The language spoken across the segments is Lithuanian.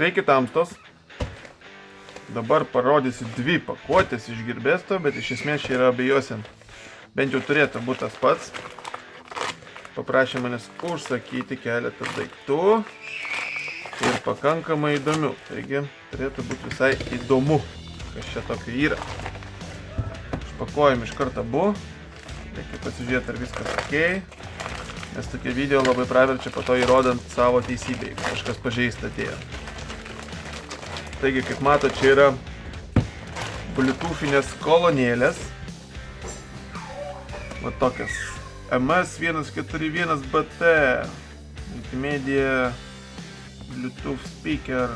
Sveiki tamstos. Dabar parodysiu dvi pakuotės iš Girbesto, bet iš esmės čia yra abiejose. Bent jau turėtų būti tas pats. Paprašė manęs užsakyti keletą daiktų ir pakankamai įdomių. Taigi turėtų būti visai įdomu, kas čia tokio yra. Išpakuojam iš karto abu. Reikia pasižiūrėti, ar viskas ok. Nes tokie video labai praverčia po to įrodant savo teisybę, jeigu kažkas pažeista atėjo. Taigi, kaip mato, čia yra bluetoothinės kolonėlės. Va tokias. MS141BT. Multimedia. Bluetooth speaker.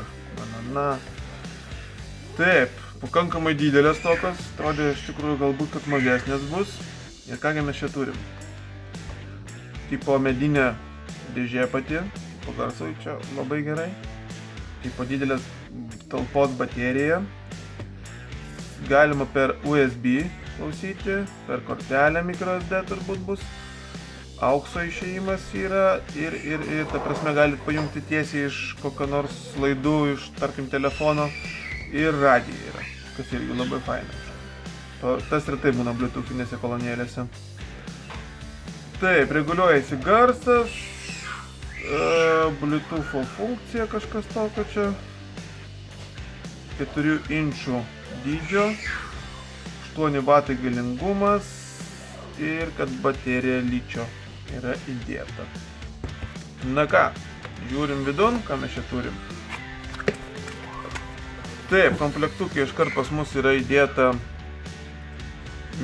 Taip, pakankamai didelės tokios. Atrodė iš tikrųjų galbūt, kad mažesnės bus. Ir kągi mes čia turim. Tipo medinė dėžė pati. Tipo garsai čia labai gerai. Tipo didelės talpos baterija. Galima per USB klausyti, per kortelę microSD turbūt bus. Aukso išėjimas yra ir ta prasme galit pajungti tiesiai iš kokio nors laidų, iš tarkim telefono, ir radija yra, kas irgi labai faina. Tas ir tai būna bluetoothinėse kolonėlėse. Taip, reguliuojasi garsas, Bluetootho funkcija kažkas tokio čia. 4 inčų dydžio, 8 vatai galingumas ir kad baterija ličio yra įdėta. Na ką, žiūrim vidun, ką mes čia turim. Taip, komplektukė iškart pas mus yra įdėta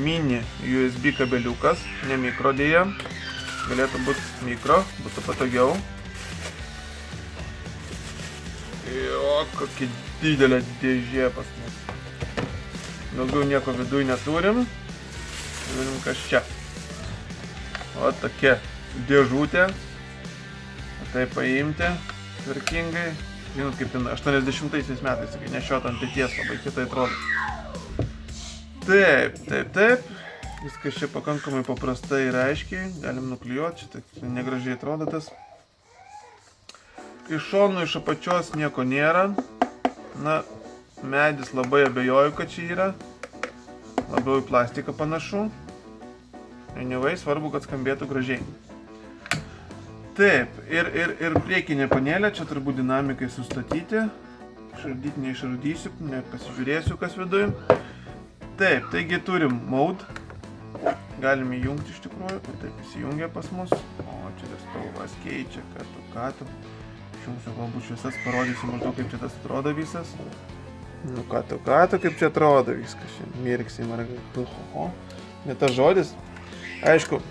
mini USB kabeliukas, ne mikro dėja. Galėtų būti mikro, būtų patogiau. Jo, kokia didelė dėžė pas mus. Daugiau nieko viduj neturim. Žiūrim, kas čia. O tokia dėžutė. Tai paimti tvarkingai. Žinot, kaip ten 80-aisiais metais, kai nešiot ant peties, labai kitai atrodo. Taip. Viskas čia pakankamai paprastai ir aiškiai. Galim nuklijuoti, čia negražiai atrodo tas. Iš šonų, iš apačios nieko nėra. Na, medis labai abejoju, kad čia yra. Labiau į plastiką panašu. Anyway, svarbu, kad skambėtų gražiai. Taip, ir priekinė panelė, čia turbūt dinamikai sustatyti. Išardyti neišardysiu, nepasižiūrėsiu, kas viduj. Taip, taigi turim mode. Galim įjungti iš tikrųjų, taip įsijungia pas mus. O, čia tas spalvas keičia, ką tu. Išjungsiu galbūt šviesas, parodysiu maždaug, kaip čia tas atrodo visas. Nu ką tu, kaip čia atrodo viskas. Mirksim, ar ne tas žodis. Aišku,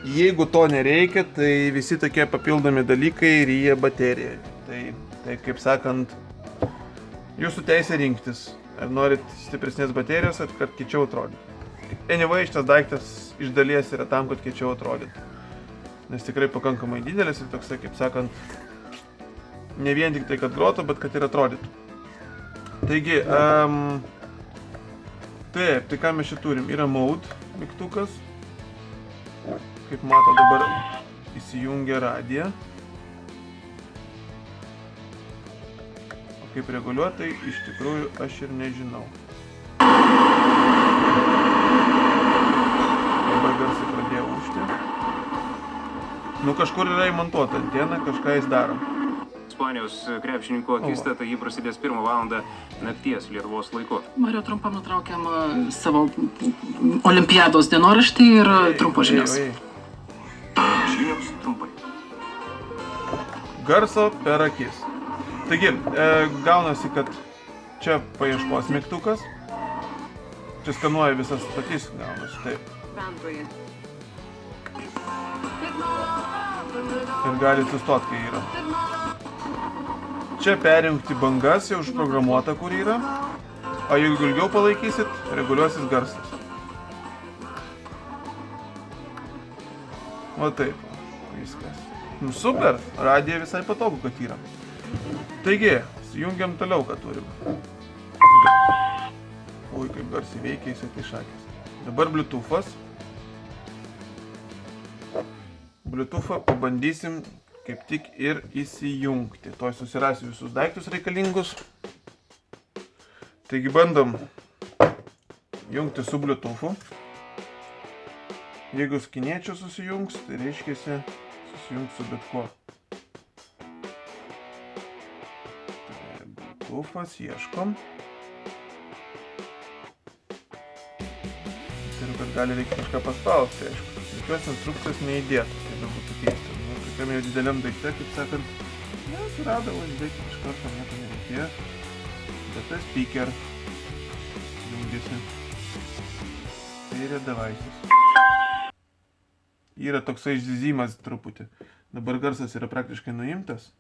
jeigu to nereikia, tai visi tokie papildomi dalykai ryja bateriją. Tai kaip sakant, jūsų teisė rinktis. Ar norit stipresnės baterijos, ar kad kiečiau atrodytų. Anyway, šitas daiktas iš dalies yra tam, kad kiečiau atrodytų. Nes tikrai pakankamai didelis ir toksai, kaip sakant, ne vien tik tai, kad grotų, bet kad ir atrodytų. Taigi, taip, tai ką mes čia turim? Yra mode mygtukas. Kaip mato, dabar įsijungia radiją. O kaip reguliuoti, tai iš tikrųjų aš ir nežinau. Dabar garsiai pradėjo ūžti. Nu, kažkur yra įmontuota antena, kažką jis daro. Ispanijos krepšininkų akistata jį prasidės 1 valandą nakties Lietuvos laiku. Mario, trumpam nutraukiam savo olimpiados dienoraštį ir trumpo žinios. Žinios trumpai. Garso per akis. Taigi, gaunasi, kad čia paieškos mygtukas. Čia skanuoja visas statys, gaunasi taip. Ir gali sustoti, kai yra. Čia perjungti bangas jau užprogramuota, kur yra. O jeigu ilgiau palaikysit, reguliuosis garsas. O taip, viskas. Nu super, radija visai patogu, kad yra. Taigi, jungiam toliau, ką turim. Ui, kaip garsiai veikia, jisai tai šakės. Dabar Bluetooth'as. Bluetooth'ą pabandysim kaip tik ir įsijungti. Tuoj susirasiu visus daiktus reikalingus. Taigi bandom jungti su Bluetoothu. Jeigu su kiniečiu susijungs, tai reiškiasi susijungs su bet kuo. Bluetoothas, ieškom. Turiu, kad gali reikia kažką paspausti, aišku. Jokios instrukcijos neįdėtų, tai būtų keista. Nu, tokiam jau dideliam daikte, kaip sakant, surado, važiuoti iš karto nieko nereikėjo. Bet tas speaker jungiasi. Tai yra devices. Yra toksai išzyzimas truputį. Dabar garsas yra praktiškai nuimtas.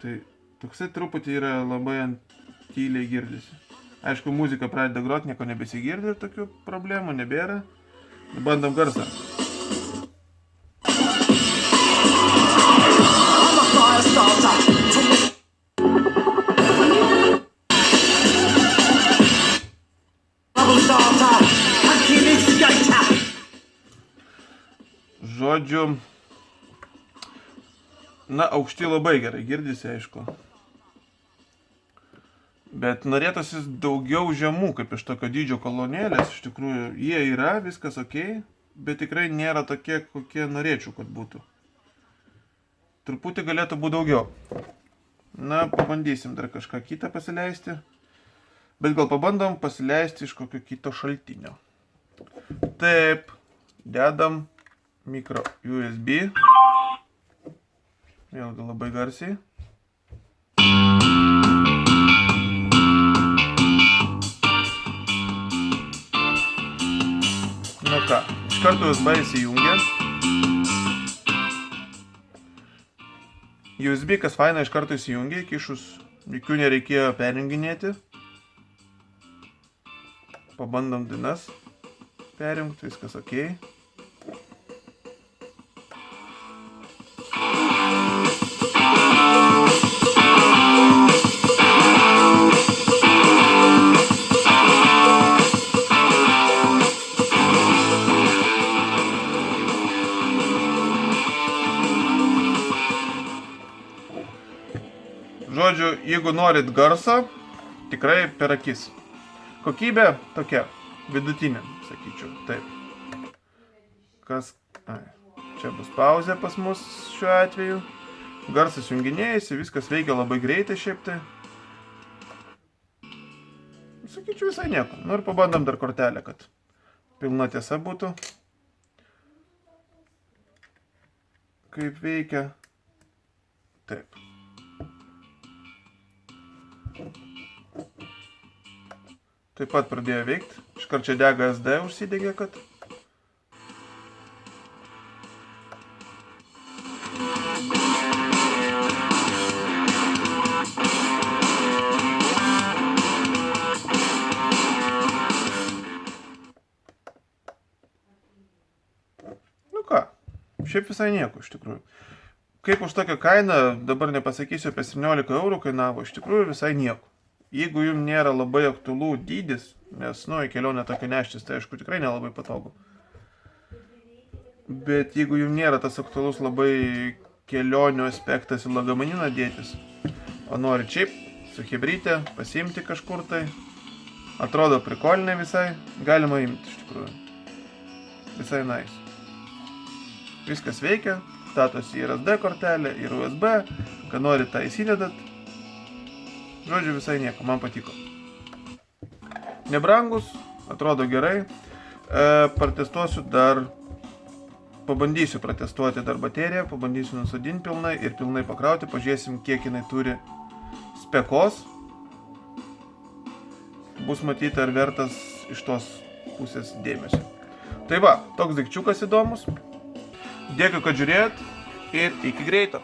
Tai toksai truputį yra labai tyliai girdisi. Aišku, muzika pradeda groti, nieko nebesigirdi ir tokių problemų nebėra. Bandom garsą. Žodžiu, na, aukšti labai gerai girdisi, aišku. Bet norėtųsi daugiau žemų, kaip iš tokio dydžio kolonėlės. Iš tikrųjų, jie yra, viskas ok, bet tikrai nėra tokie, kokie norėčiau, kad būtų. Truputį galėtų būti daugiau. Na, pabandysim dar kažką kitą pasileisti. Bet gal pabandom pasileisti iš kokio kito šaltinio. Taip, dedam micro USB. Vėlgi labai garsiai. Nu ką, iš karto USB įsijungia. USB, kas faina, iš karto įsijungia, įkišus, jokių nereikėjo perjunginėti. Pabandom dainas perjungti, viskas ok. Žodžiu, jeigu norit garsą, tikrai per akis. Kokybė tokia, vidutinė, sakyčiau, taip. Čia bus pauzė pas mus šiuo atveju. Garsas junginėjasi, viskas veikia labai greitai šiaip tai. Sakyčiau, visai nieko. Nu ir pabandom dar kortelę, kad pilna tiesa būtų. Kaip veikia. Taip. Taip pat pradėjo veikti. Iškart čia dega SD užsidegė, kad. Nu ką, šiaip visai nieko iš tikrųjų. Kaip už tokią kainą, dabar nepasakysiu, apie 17 eurų kainavo, iš tikrųjų visai nieko. Jeigu jums nėra labai aktualų dydis, nes, nu, į kelionę tokia neštis, tai aišku, tikrai nelabai patogu. Bet jeigu jums nėra tas aktualus labai kelionių aspektas į lagamaniną dėtis, o nori šiaip su chebryte pasiimti kažkur tai, atrodo prikolinė visai, galima imti iš tikrųjų. Visai nice. Viskas veikia, statosi ir SD kortelę, ir USB, ką nori tą įsidedat. Žodžiu, visai nieko, man patiko. Nebrangus, atrodo gerai. Pratestuosiu dar, pabandysiu pratestuoti dar bateriją, pabandysiu nusodinti pilnai ir pilnai pakrauti, pažiūrėsim, kiek jinai turi spekos. Bus matyti, ar vertas iš tos pusės dėmesio. Tai va, toks daikčiukas įdomus. Dėkui, kad žiūrėjot ir iki greito.